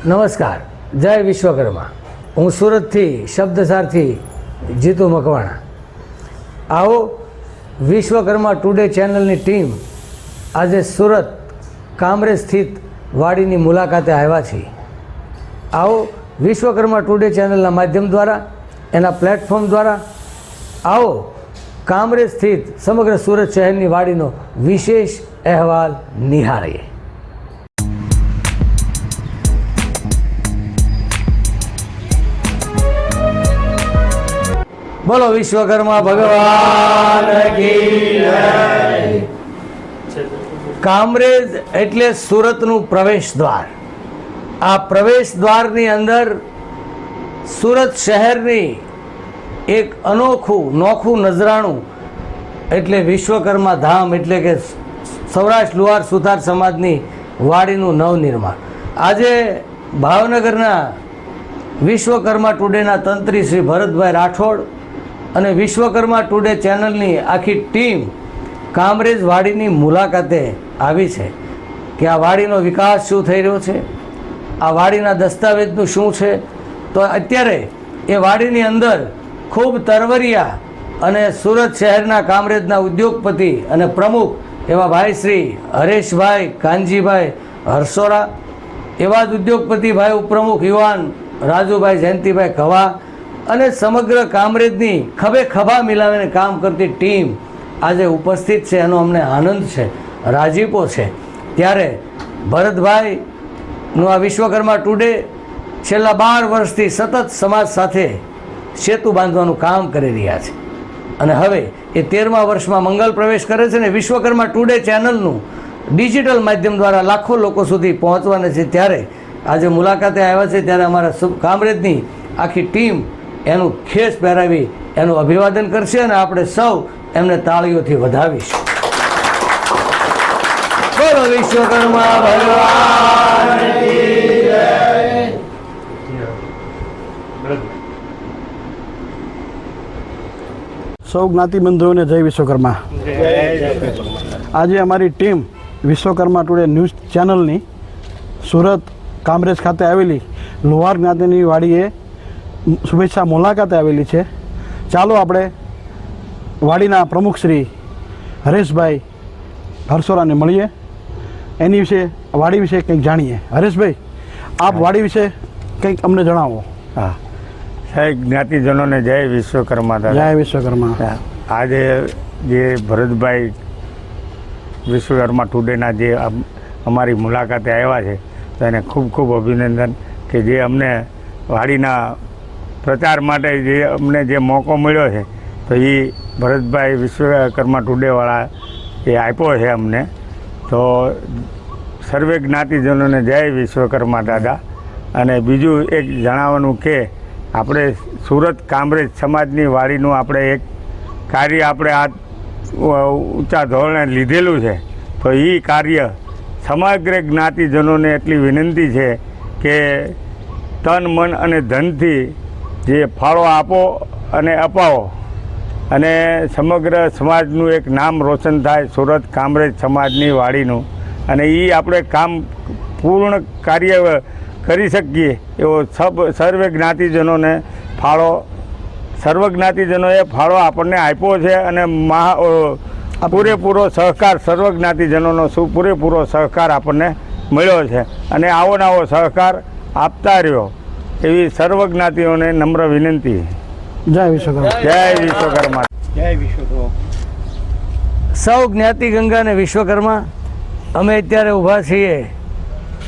નમસ્કાર, જય વિશ્વકર્મા. હું સુરતથી શબ્દસારથી જીતુ મકવાણા. આવો વિશ્વકર્મા ટુડે ચેનલની ટીમ આજે સુરત કામરેજ સ્થિત વાડીની મુલાકાતે આવ્યા છીએ. આવો વિશ્વકર્મા ટુડે ચેનલના માધ્યમ દ્વારા, એના પ્લેટફોર્મ દ્વારા આવો કામરેજ સ્થિત સમગ્ર સુરત શહેરની વાડીનો વિશેષ અહેવાલ નિહાળીએ. બોલો વિશ્વકર્મા ભગવાન કી જય. કામરેજ એટલે સુરતનું પ્રવેશ દ્વાર. આ પ્રવેશ દ્વારની અંદર સુરત શહેરની એક નોખું નજરાણું એટલે વિશ્વકર્મા ધામ, એટલે કે સૌરાષ્ટ્ર લુહાર સુથાર સમાજની વાડીનું નવનિર્માણ. આજે ભાવનગરના વિશ્વકર્મા ટુડેના તંત્રી શ્રી ભરતભાઈ રાઠોડ અને વિશ્વકર્મા ટુડે ચેનલની આખી ટીમ કામરેજ વાડીની મુલાકાતે આવી છે કે આ વાડીનો વિકાસ શું થઈ રહ્યો છે, આ વાડીના દસ્તાવેજનું શું છે. તો અત્યારે એ વાડીની અંદર ખૂબ તરવરિયા અને સુરત શહેરના કામરેજના ઉદ્યોગપતિ અને પ્રમુખ એવા ભાઈ શ્રી હરેશભાઈ કાનજીભાઈ હરસોરા, એવા જ ઉદ્યોગપતિ ભાઈ ઉપપ્રમુખ યુવાન રાજુભાઈ જયંતિભાઈ કવા અને સમગ્ર કામરેજની ખભે ખભા મિલાવીને કામ કરતી ટીમ આજે ઉપસ્થિત છે. એનો અમને આનંદ છે, રાજીપો છે. ત્યારે ભરતભાઈનું આ વિશ્વકર્મા ટુડે છેલ્લા 12 વર્ષથી સતત સમાજ સાથે સેતુ બાંધવાનું કામ કરી રહ્યા છે અને હવે એ 13મા વર્ષમાં મંગલ પ્રવેશ કરે છે ને વિશ્વકર્મા ટુડે ચેનલનું ડિજિટલ માધ્યમ દ્વારા લાખો લોકો સુધી પહોંચવાના છે. ત્યારે આજે મુલાકાતે આવ્યા છે, ત્યારે અમારા કામરેજની આખી ટીમ એનું ખેસ પહેરાવી એનું અભિવાદન કરશે અને આપણે સૌ એમને તાળીઓથી વધાવીશું. બોલો વિશ્વકર્મા ભગવાન કી જય. સૌ જ્ઞાતિબંધુઓને જય વિશ્વકર્મા. આજે અમારી ટીમ વિશ્વકર્મા ટુડે ન્યૂઝ ચેનલની સુરત કામરેજ ખાતે આવેલી લુહાર જ્ઞાતિની વાડીએ શુભેચ્છા મુલાકાતે આવેલી છે. ચાલો આપણે વાડીના પ્રમુખ શ્રી હરેશભાઈ હરસોરાને મળીએ, એની વિશે વાડી વિશે કંઈક જાણીએ. હરેશભાઈ, આપ વાડી વિશે કંઈક અમને જણાવો. હા સાહેબ, જ્ઞાતિજનોને જય વિશ્વકર્મા. જય વિશ્વકર્મા. આજે જે ભરતભાઈ વિશ્વકર્મા ટુડેના જે અમારી મુલાકાતે આવ્યા છે તો એને ખૂબ ખૂબ અભિનંદન કે જે અમને વાડીના પ્રચાર માટે જે અમને જે મોકો મળ્યો છે તો એ ભરતભાઈ વિશ્વકર્મા ટુડેવાળા એ આપ્યો છે અમને. તો સર્વે જ્ઞાતિજનોને જય વિશ્વકર્મા દાદા. અને બીજું એક જણાવવાનું કે આપણે સુરત કામરેજ સમાજની વાડીનું આપણે એક કાર્ય આપણે આ ઊંચા ધોરણે લીધેલું છે. તો એ કાર્ય સમગ્ર જ્ઞાતિજનોને એટલી વિનંતી છે કે તન મન અને ધનથી જે ફાળો આપો અને અપાવો અને સમગ્ર સમાજનું એક નામ રોશન થાય સુરત કામરેજ સમાજની વાડીનું, અને એ આપણે કામ પૂર્ણ કાર્ય કરી શકીએ એવો સર્વે જ્ઞાતિજનોને ફાળો સર્વજ્ઞાતિજનોએ ફાળો આપણને આપ્યો છે અને પૂરેપૂરો સહકાર સર્વજ્ઞાતિજનોનો પૂરેપૂરો સહકાર આપણને મળ્યો છે અને આવો નવો સહકાર આપતા રહ્યો એવી સર્વજ્ઞાતિઓને નમ્ર વિનંતી. જય વિશ્વકર્મા. જય વિશ્વકર્મા. જય વિશ્વકર્મા. સૌ જ્ઞાતિ ગંગા અને વિશ્વકર્મા, અમે અત્યારે ઊભા છીએ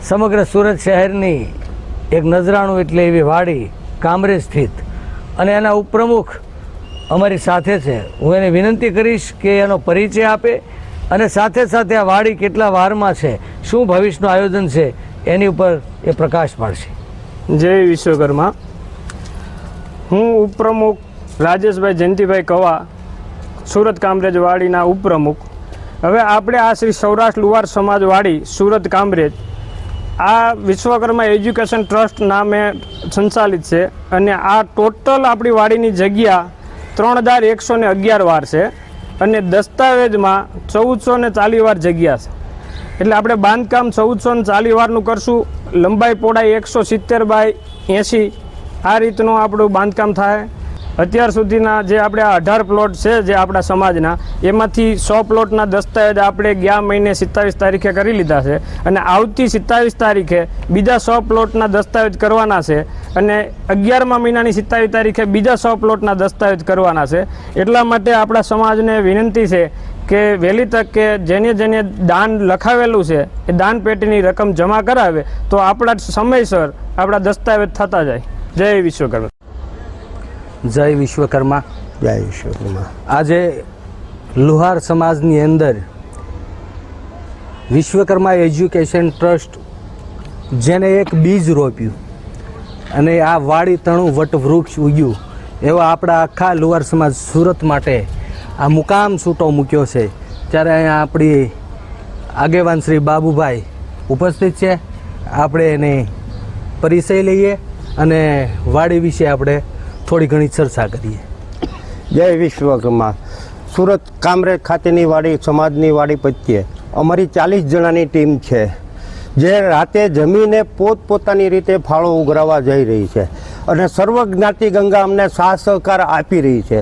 સમગ્ર સુરત શહેરની એક નજરાણું એટલે એવી વાડી કામરેજ સ્થિત, અને એના ઉપપ્રમુખ અમારી સાથે છે. હું એને વિનંતી કરીશ કે એનો પરિચય આપે અને સાથે સાથે આ વાડી કેટલા વારમાં છે, શું ભવિષ્યનું આયોજન છે, એની ઉપર એ પ્રકાશ પાડશે. જય વિશ્વકર્મા. હું ઉપપ્રમુખ રાજેશભાઈ જયંતિભાઈ કવા, સુરત કામરેજ વાડીના ઉપપ્રમુખ. હવે આપણે આ શ્રી સૌરાષ્ટ્ર લુહાર સમાજ વાડી સુરત કામરેજ આ વિશ્વકર્મા એજ્યુકેશન ટ્રસ્ટ નામે સંચાલિત છે અને આ ટોટલ આપણી વાડીની જગ્યા 3111 વાર છે અને દસ્તાવેજમાં 1440 વાર જગ્યા છે. એટલે આપણે બાંધકામ 1440 વારનું કરશું. લંબાઈ પહોળાઈ 170 બાય 80 આ રીતનું આપણું બાંધકામ થાય. અત્યાર સુધીના જે આપણે આ 18 પ્લોટ છે જે આપણા સમાજના, એમાંથી 100 પ્લોટના દસ્તાવેજ આપણે ગયા મહિને 27 તારીખે કરી લીધા છે અને આવતી 27 તારીખે બીજા 100 પ્લોટના દસ્તાવેજ કરવાના છે અને 11મા મહિનાની 27 તારીખે બીજા 100 પ્લોટના દસ્તાવેજ કરવાના છે. એટલા માટે આપણા સમાજને વિનંતી છે કે વહેલી તકે જેને જેને દાન લખાવેલું છે એ દાન પેટીની રકમ જમા કરાવે તો આપણા સમયસર આપણા દસ્તાવેજ થતા જાય. જય વિશ્વકર્મા. જય વિશ્વકર્મા. જય વિશ્વકર્મા. આજે લુહાર સમાજની અંદર વિશ્વકર્મા એજ્યુકેશન ટ્રસ્ટ જેને એક બીજ રોપ્યું અને આ વાડી તણું વટવૃક્ષ ઉગ્યું એવા આપણા આખા લુહાર સમાજ સુરત માટે આ મુકામ છૂટો મૂક્યો છે. ત્યારે અહીંયા આપણી આગેવાન શ્રી બાબુભાઈ ઉપસ્થિત છે. આપણે એને પરિચય લઈએ અને વાડી વિશે આપણે થોડી ઘણી ચર્ચા કરીએ. જય વિશ્વકર્મા. સુરત કામરેજ ખાતેની વાડી સમાજની વાડી પ્રત્યે અમારી 40 જણાની ટીમ છે જે રાતે જમીને પોતપોતાની રીતે ફાળો ઉઘરાવવા જઈ રહી છે અને સર્વ જ્ઞાતિ ગંગા અમને સાથ સહકાર આપી રહી છે.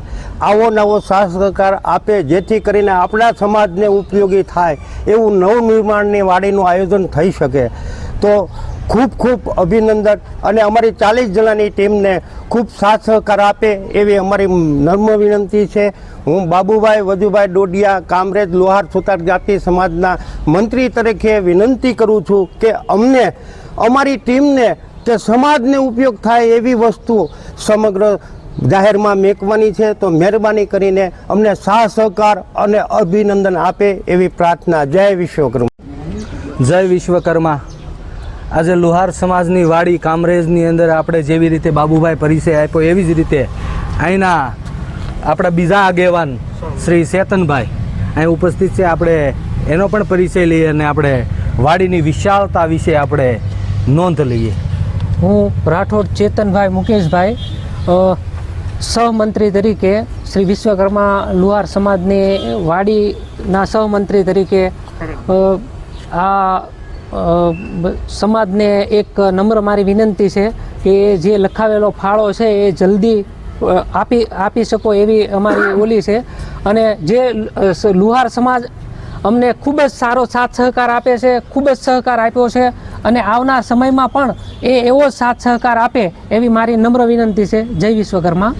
આવો નવો સાથ સહકાર આપે જેથી કરીને આપણા સમાજને ઉપયોગી થાય એવું નવનિર્માણની વાડીનું આયોજન થઈ શકે. તો ખૂબ ખૂબ અભિનંદન અને અમારી 40 જણાની ટીમને ખૂબ સાથ સહકાર આપે એવી અમારી નમ્ર વિનંતી છે. હું બાબુભાઈ વજુભાઈ ડોડિયા કામરેજ લુહાર સુતાર જાતિ સમાજના મંત્રી તરીકે વિનંતી કરું છું કે અમને અમારી ટીમને કે સમાજને ઉપયોગ થાય એવી વસ્તુ સમગ્ર જાહેરમાં મેકવાની છે. તો મહેરબાની કરીને અમને સાથ સહકાર અને અભિનંદન આપે એવી પ્રાર્થના. જય વિશ્વકર્મા. જય વિશ્વકર્મા. આજે લુહાર સમાજની વાડી કામરેજની અંદર આપણે જેવી રીતે બાબુભાઈ પરિચય આપ્યો એવી જ રીતે અહીંના આપણા બીજા આગેવાન શ્રી ચેતનભાઈ અહીં ઉપસ્થિત છે. આપણે એનો પણ પરિચય લઈએ અને આપણે વાડીની વિશાળતા વિશે આપણે નોંધ લઈએ. હું રાઠોડ ચેતનભાઈ મુકેશભાઈ સહમંત્રી તરીકે શ્રી વિશ્વકર્મા લુહાર સમાજની વાડીના સહમંત્રી તરીકે આ સમાજને એક નમ્ર મારી વિનંતી છે કે જે લખાવેલો ફાળો છે એ જલ્દી આપી શકો એવી અમારી ઓલી છે. અને જે લુહાર સમાજ અમને ખૂબ જ સારો સાથ સહકાર આપે છે, ખૂબ જ સહકાર આપ્યો છે અને આવનાર સમયમાં પણ એવો સાથ સહકાર આપે એવી મારી નમ્ર વિનંતી છે. જય વિશ્વકર્મા.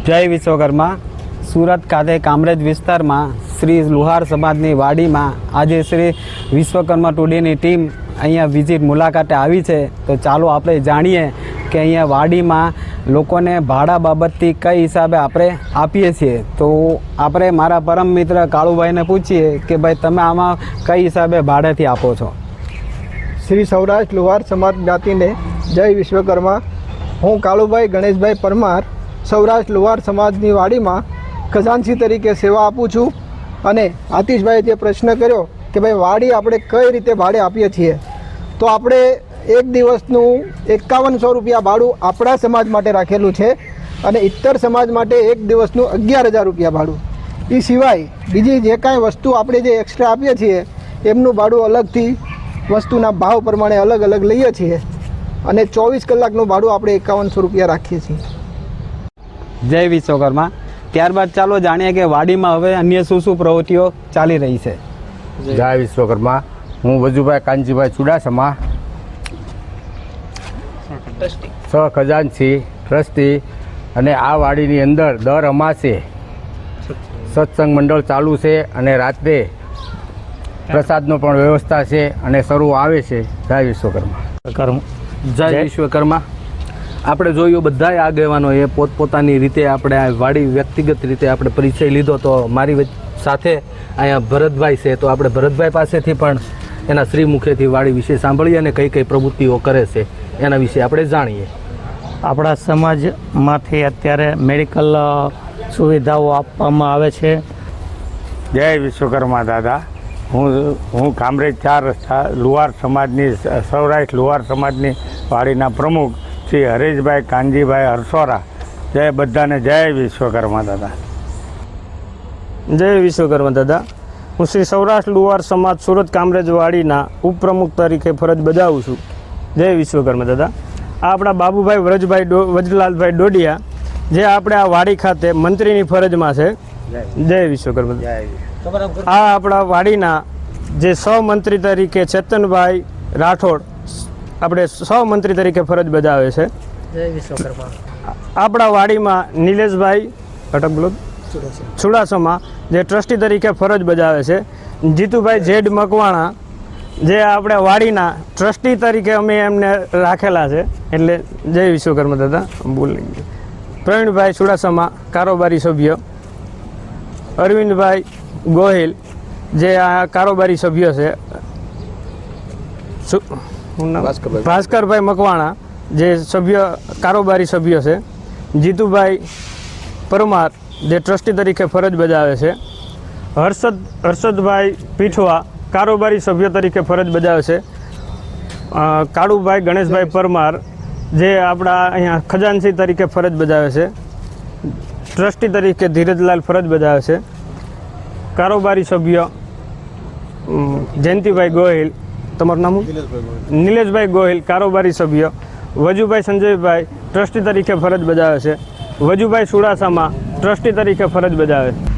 જય વિશ્વકર્મા. સુરત ખાતે કામરેજ વિસ્તારમાં શ્રી લુહાર સમાજની વાડીમાં આજે શ્રી વિશ્વકર્મા ટુડેની ટીમ અહીંયા વિઝિટ મુલાકાતે આવી છે. તો ચાલો આપણે જાણીએ કે અહીંયા વાડીમાં લોકોને ભાડા બાબતથી કઈ હિસાબે આપણે આપીએ છીએ. તો આપણે મારા પરમ મિત્ર કાળુભાઈને પૂછીએ કે ભાઈ તમે આમાં કઈ હિસાબે ભાડેથી આપો છો? શ્રી સૌરાષ્ટ્ર લુહાર સમાજ જ્ઞાતિને જય વિશ્વકર્મા. હું કાળુભાઈ ગણેશભાઈ પરમાર સૌરાષ્ટ્ર લુહાર સમાજની વાડીમાં ખજાનચી તરીકે સેવા આપું છું. અને આતિશભાઈએ જે પ્રશ્ન કર્યો કે ભાઈ વાડી આપણે કઈ રીતે ભાડે આપીએ છીએ, તો આપણે એક દિવસનું 5100 રૂપિયા ભાડું આપણા સમાજ માટે રાખેલું છે અને ઇતર સમાજ માટે એક દિવસનું 11000 રૂપિયા ભાડું. એ સિવાય બીજી જે કાંઈ વસ્તુ આપણે જે એક્સ્ટ્રા આપીએ છીએ એમનું ભાડું અલગથી વસ્તુના ભાવ પ્રમાણે અલગ અલગ લઈએ છીએ અને 24 કલાકનું ભાડું આપણે 5100 રૂપિયા રાખીએ છીએ. જય વિશ્વકર્મા. ત્યારબાદ ચાલો જાણીએ કે વાડીમાં હવે અન્ય શું શું પ્રવૃત્તિઓ ચાલી રહી છે. જય વિશ્વકર્મા. હું વજુભાઈ કાનજીભાઈ ચુડાસમા, સહ ખજાનચી ટ્રસ્ટી, અને આ વાડીની અંદર દર અમાસે સત્સંગ મંડળ ચાલુ છે અને રાત્રે પ્રસાદનો પણ વ્યવસ્થા છે અને શરૂ આવે છે. જય વિશ્વકર્મા. જય વિશ્વકર્મા. આપણે જોયું બધાય આગેવાનોએ પોતપોતાની રીતે આપણે આ વાડી વ્યક્તિગત રીતે આપણે પરિચય લીધો. તો મારી સાથે અહીંયા ભરતભાઈ છે, તો આપણે ભરતભાઈ પાસેથી પણ એના શ્રી મુખેથી વાડી વિશે સાંભળીએ અને કઈ કઈ પ્રવૃત્તિઓ કરે છે એના વિશે આપણે જાણીએ. આપણા સમાજમાંથી અત્યારે મેડિકલ સુવિધાઓ આપવામાં આવે છે. જય વિશ્વકર્મા દાદા. હું કામરેજ 4 રસ્તા લુહાર સમાજની સૌરાષ્ટ્ર લુહાર સમાજની વાડીના પ્રમુખ શ્રી હરેશભાઈ કાનજીભાઈ હરસોરા. જય બધાને જય વિશ્વકર્મા દાદા. જય વિશ્વકર્મા દાદા. હું શ્રી સૌરાષ્ટ્ર લુહાર સમાજ સુરત કામરેજવાડીના ઉપપ્રમુખ તરીકે ફરજ બજાવું છું. જય વિશ્વકર્મા દાદા. આ આપણા બાબુભાઈ વજલાલભાઈ ડોડિયા, જે આપણે આ વાડી ખાતે મંત્રીની ફરજમાં છે. જય વિશ્વકર્મા. આ આપણા વાડીના જે સહમંત્રી તરીકે ચેતનભાઈ રાઠોડ આપણે સહમંત્રી તરીકે ફરજ બજાવે છે. આપણા વાડીમાં નિલેશભાઈ ચુડાસમા જે ટ્રસ્ટી તરીકે ફરજ બજાવે છે. જીતુભાઈ જેડ મકવાણા, જે આપણે વાડીના ટ્રસ્ટી તરીકે અમે એમને રાખેલા છે. એટલે જય વિશ્વકર્મા દાદા. બોલી પ્રવીણભાઈ ચુડાસમા કારોબારી સભ્ય. અરવિંદભાઈ ગોહિલ, જે આ કારોબારી સભ્ય છે. ભાસ્કરભાઈ મકવાણા, જે કારોબારી સભ્ય છે. જીતુભાઈ પરમાર, જે ટ્રસ્ટી તરીકે ફરજ બજાવે છે. હર્ષદભાઈ પીઠવા, કારોબારી સભ્ય તરીકે ફરજ બજાવે છે. કાળુભાઈ ગણેશભાઈ પરમાર, જે આપણા અહીંયા ખજાનચી તરીકે ફરજ બજાવે છે. ટ્રસ્ટી તરીકે ધીરજલાલ ફરજ બજાવે છે. કારોબારી સભ્ય જયંતિભાઈ ગોહિલ, તમારું નામ? નિલેશભાઈ ગોહિલ, કારોબારી સભ્ય. વજુભાઈ સંજયભાઈ ટ્રસ્ટી તરીકે ફરજ બજાવે છે. વજુભાઈ ચુડાસમા ટ્રસ્ટી તરીકે ફરજ બજાવે છે.